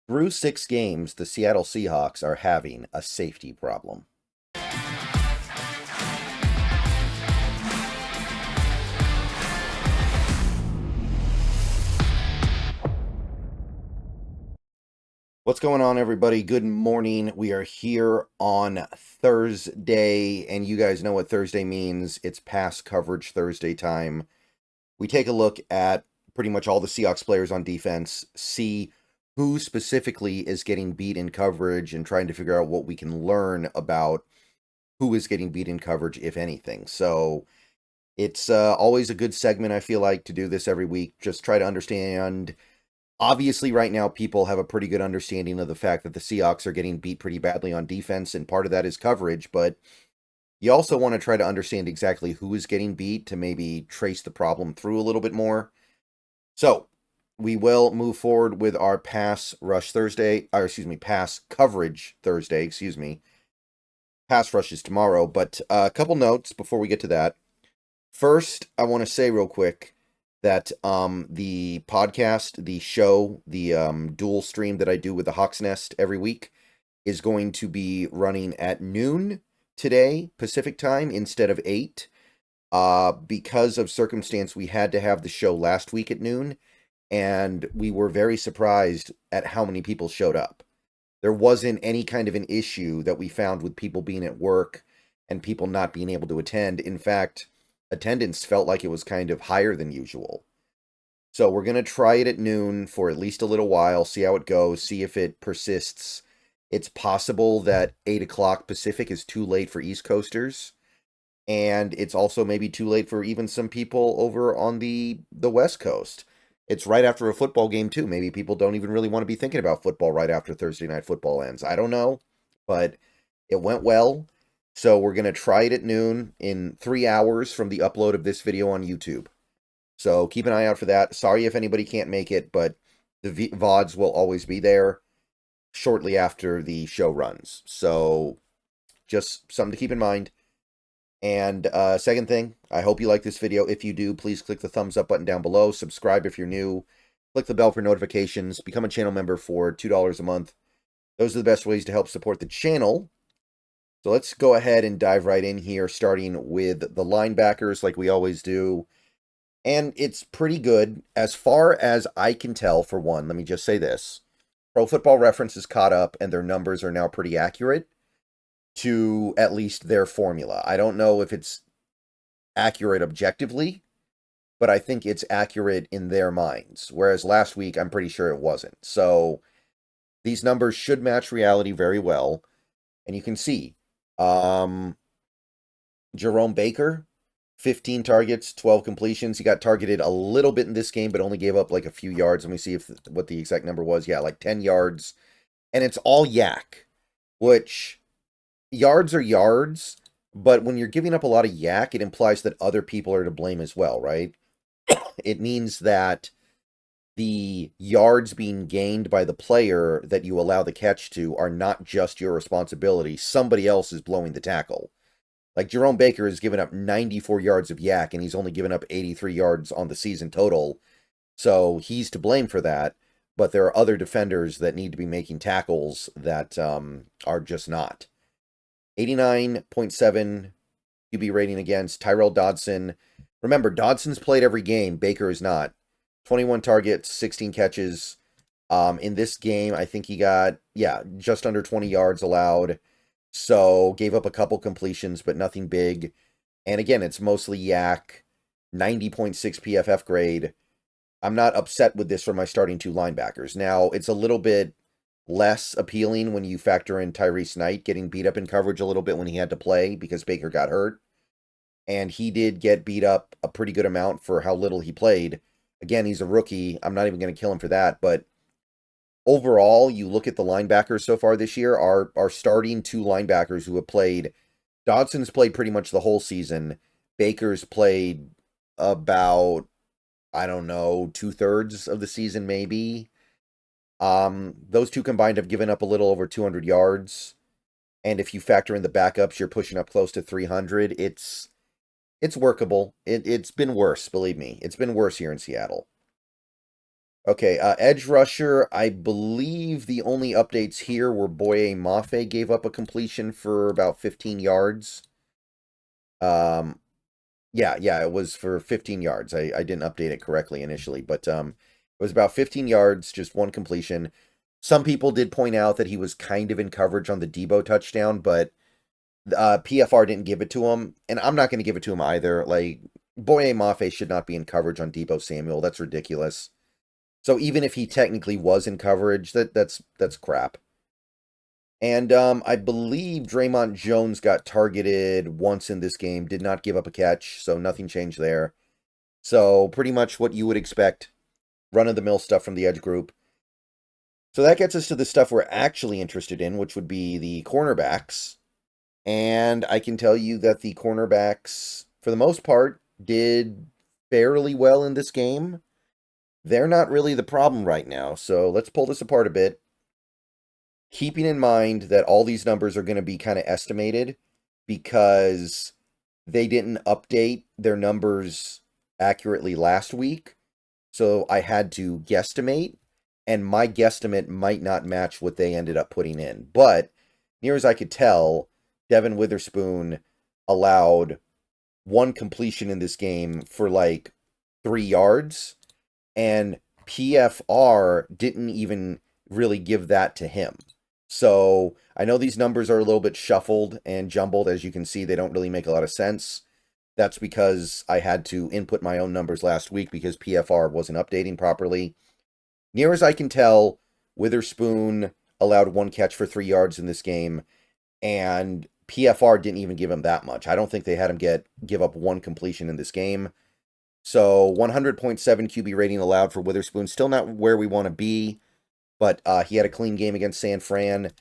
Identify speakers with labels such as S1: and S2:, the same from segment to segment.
S1: Through 6 games, the Seattle Seahawks are having a safety problem. What's going on, everybody? Good morning. We are here on Thursday, and you guys know what Thursday means. It's pass coverage Thursday time. We take a look at pretty much all the Seahawks players on defense, see who specifically is getting beat in coverage, and trying to figure out what we can learn about who is getting beat in coverage, if anything. So it's always a good segment, I feel like, to do this every week. Just try to understand. Obviously, right now, people have a pretty good understanding of the fact that the Seahawks are getting beat pretty badly on defense, and part of that is coverage, but you also want to try to understand exactly who is getting beat to maybe trace the problem through a little bit more. So, we will move forward with our pass rush Thursday, or excuse me, pass coverage Thursday, excuse me. Pass rush is tomorrow, but a couple notes before we get to that. First, I want to say real quick that the podcast, the show, the dual stream that I do with the Hawks Nest every week is going to be running at noon today, Pacific time, instead of 8. Because of circumstance, we had to have the show last week at noon, and we were very surprised at how many people showed up. There wasn't any kind of an issue that we found with people being at work and people not being able to attend. In fact, attendance felt like it was kind of higher than usual. So we're going to try it at noon for at least a little while, see how it goes, see if it persists. It's possible that 8 o'clock Pacific is too late for East Coasters, and it's also maybe too late for even some people over on the West Coast. It's right after a football game, too. Maybe people don't even really want to be thinking about football right after Thursday Night Football ends. I don't know, but it went well. So we're going to try it at noon in 3 hours from the upload of this video on YouTube. So keep an eye out for that. Sorry if anybody can't make it, but the VODs will always be there shortly after the show runs. So just something to keep in mind. And second thing, I hope you like this video. If you do, please click the thumbs up button down below. Subscribe if you're new. Click the bell for notifications. Become a channel member for $2 a month. Those are the best ways to help support the channel. So let's go ahead and dive right in here, starting with the linebackers like we always do. And it's pretty good. As far as I can tell, for one, let me just say this. Pro Football Reference is caught up, and their numbers are now pretty accurate to at least their formula. I don't know if it's accurate objectively, but I think it's accurate in their minds. Whereas last week, I'm pretty sure it wasn't. So these numbers should match reality very well. And you can see Jerome Baker, 15 targets, 12 completions. He got targeted a little bit in this game, but only gave up like a few yards. Let me see what the exact number was. Yeah, like 10 yards. And it's all yak, which yards are yards, but when you're giving up a lot of yak, it implies that other people are to blame as well, right? It means that the yards being gained by the player that you allow the catch to are not just your responsibility. Somebody else is blowing the tackle. Like Jerome Baker has given up 94 yards of yak, and he's only given up 83 yards on the season total. So he's to blame for that. But there are other defenders that need to be making tackles that are just not. 89.7 QB rating against Tyrell Dodson. Remember, Dodson's played every game. Baker is not. 21 targets, 16 catches. In this game, I think he got, just under 20 yards allowed. So gave up a couple completions, but nothing big. And again, it's mostly yak. 90.6 PFF grade. I'm not upset with this for my starting 2 linebackers. Now, it's a little bit less appealing when you factor in Tyrese Knight getting beat up in coverage a little bit when he had to play because Baker got hurt. And he did get beat up a pretty good amount for how little he played. Again, he's a rookie. I'm not even going to kill him for that. But overall, you look at the linebackers so far this year, our starting 2 linebackers who have played. Dodson's played pretty much the whole season. Baker's played about, I don't know, 2/3 of the season maybe. Those 2 combined have given up a little over 200 yards. And if you factor in the backups, you're pushing up close to 300. It's workable. It's been worse, believe me. It's been worse here in Seattle. Okay, edge rusher, I believe the only updates here were Boye Mafe gave up a completion for about 15 yards. Um, yeah, it was for 15 yards. I didn't update it correctly initially, but it was about 15 yards, just one completion. Some people did point out that he was kind of in coverage on the Debo touchdown, but PFR didn't give it to him, and I'm not going to give it to him either. Like, Boye Mafe should not be in coverage on Debo Samuel. That's ridiculous. So even if he technically was in coverage, that's crap. And I believe Draymond Jones got targeted once in this game, did not give up a catch, so nothing changed there. So pretty much what you would expect, run-of-the-mill stuff from the edge group. So that gets us to the stuff we're actually interested in, which would be the cornerbacks. And I can tell you that the cornerbacks, for the most part, did fairly well in this game. They're not really the problem right now, so let's pull this apart a bit. Keeping in mind that all these numbers are going to be kind of estimated because they didn't update their numbers accurately last week. So I had to guesstimate, and my guesstimate might not match what they ended up putting in. But near as I could tell, Devin Witherspoon allowed one completion in this game for like 3 yards, and PFR didn't even really give that to him. So I know these numbers are a little bit shuffled and jumbled. As you can see, they don't really make a lot of sense. That's because I had to input my own numbers last week because PFR wasn't updating properly. Near as I can tell, Witherspoon allowed one catch for 3 yards in this game, and PFR didn't even give him that much. I don't think they had him give up one completion in this game. So 100.7 QB rating allowed for Witherspoon. Still not where we want to be, but he had a clean game against San Fran.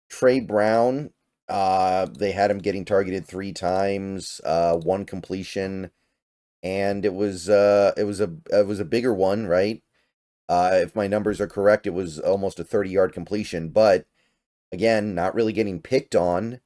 S1: Trey Brown, they had him getting targeted 3 times, one completion, and it was a bigger one, right? If my numbers are correct, it was almost a 30-yard completion, but again, not really getting picked on,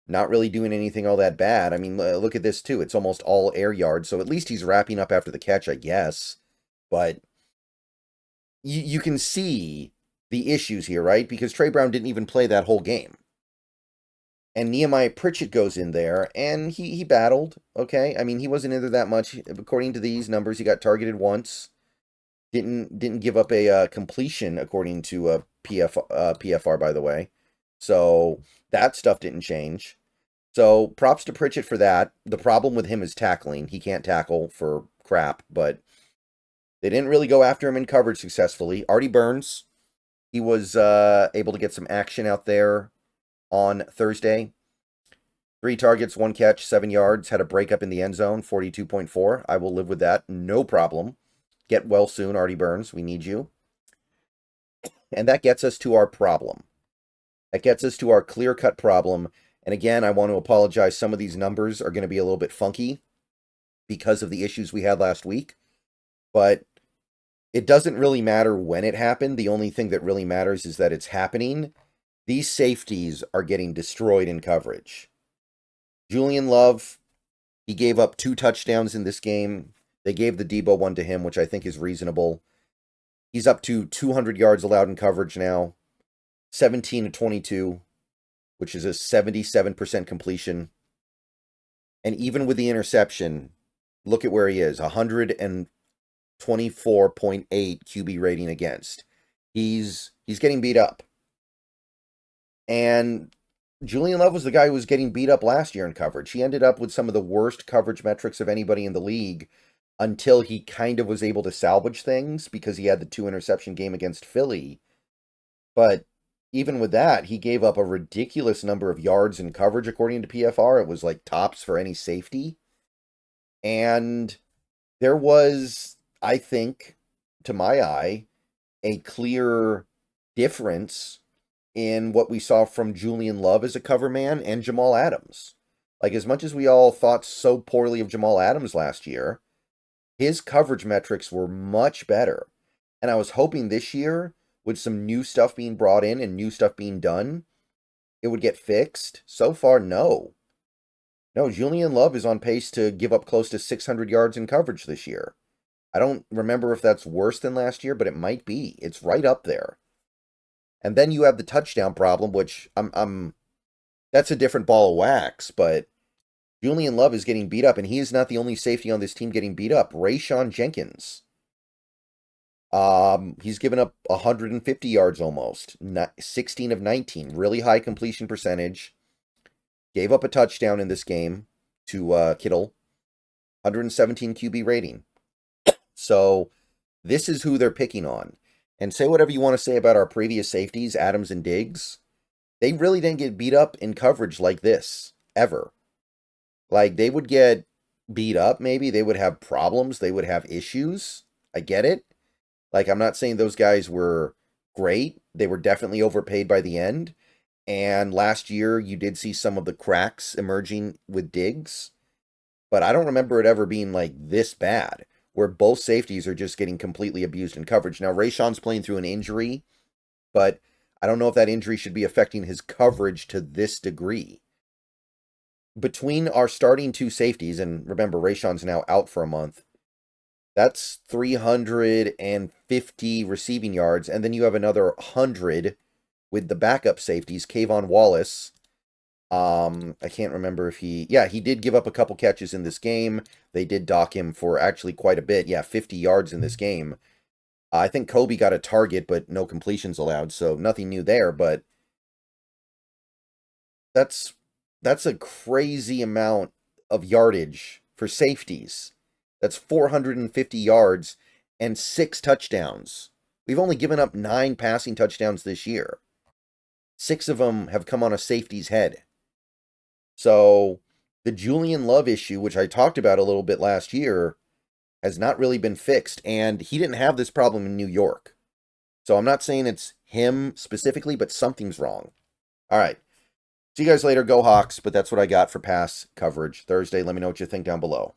S1: not really doing anything all that bad. I mean, look at this too. It's almost all air yards, so at least he's wrapping up after the catch, I guess. But you can see the issues here, right? Because Trey Brown didn't even play that whole game. And Nehemiah Pritchett goes in there, and he battled, okay? I mean, he wasn't in there that much. According to these numbers, he got targeted once. Didn't give up a completion, according to PFR, by the way. So that stuff didn't change. So props to Pritchett for that. The problem with him is tackling. He can't tackle for crap, but they didn't really go after him in coverage successfully. Artie Burns, he was able to get some action out there on Thursday. 3 targets, 1 catch, 7 yards, had a breakup in the end zone, 42.4. I will live with that, no problem. Get well soon, Artie Burns. We need you. And that gets us to our problem. That gets us to our clear-cut problem. And again, I want to apologize. Some of these numbers are going to be a little bit funky because of the issues we had last week. But it doesn't really matter when it happened. The only thing that really matters is that it's happening. These safeties are getting destroyed in coverage. Julian Love, he gave up 2 touchdowns in this game. They gave the Debo one to him, which I think is reasonable. He's up to 200 yards allowed in coverage now. 17 to 22, which is a 77% completion. And even with the interception, look at where he is. 124.8 QB rating against. He's getting beat up. And Julian Love was the guy who was getting beat up last year in coverage. He ended up with some of the worst coverage metrics of anybody in the league until he kind of was able to salvage things because he had the 2 interception game against Philly. But even with that, he gave up a ridiculous number of yards in coverage according to PFR. It was like tops for any safety. And there was, I think, to my eye, a clear difference in what we saw from Julian Love as a cover man and Jamal Adams. Like, as much as we all thought so poorly of Jamal Adams last year, his coverage metrics were much better. And I was hoping this year, with some new stuff being brought in and new stuff being done, it would get fixed. So far, no. No, Julian Love is on pace to give up close to 600 yards in coverage this year. I don't remember if that's worse than last year, but it might be. It's right up there. And then you have the touchdown problem, which I'm that's a different ball of wax, but Julian Love is getting beat up, and he is not the only safety on this team getting beat up. Rayshon Jenkins. He's given up 150 yards almost. 16 of 19. Really high completion percentage. Gave up a touchdown in this game to Kittle. 117 QB rating. So this is who they're picking on. And say whatever you want to say about our previous safeties, Adams and Diggs. They really didn't get beat up in coverage like this, ever. Like, they would get beat up, maybe. They would have problems. They would have issues. I get it. Like, I'm not saying those guys were great. They were definitely overpaid by the end. And last year, you did see some of the cracks emerging with Diggs. But I don't remember it ever being, like, this bad, where both safeties are just getting completely abused in coverage. Now, Rayshon's playing through an injury, but I don't know if that injury should be affecting his coverage to this degree. Between our starting two safeties, and remember, Rayshon's now out for a month, that's 350 receiving yards, and then you have another 100 with the backup safeties, Kayvon Wallace. I can't remember if he did give up a couple catches in this game. They did dock him for actually quite a bit. 50 yards in this game. I think Kobe got a target, but no completions allowed, so nothing new there, but that's a crazy amount of yardage for safeties. That's 450 yards and 6 touchdowns. We've only given up 9 passing touchdowns this year. 6 of them have come on a safety's head. So the Julian Love issue, which I talked about a little bit last year, has not really been fixed. And he didn't have this problem in New York. So I'm not saying it's him specifically, but something's wrong. All right. See you guys later. Go Hawks. But that's what I got for pass coverage Thursday. Let me know what you think down below.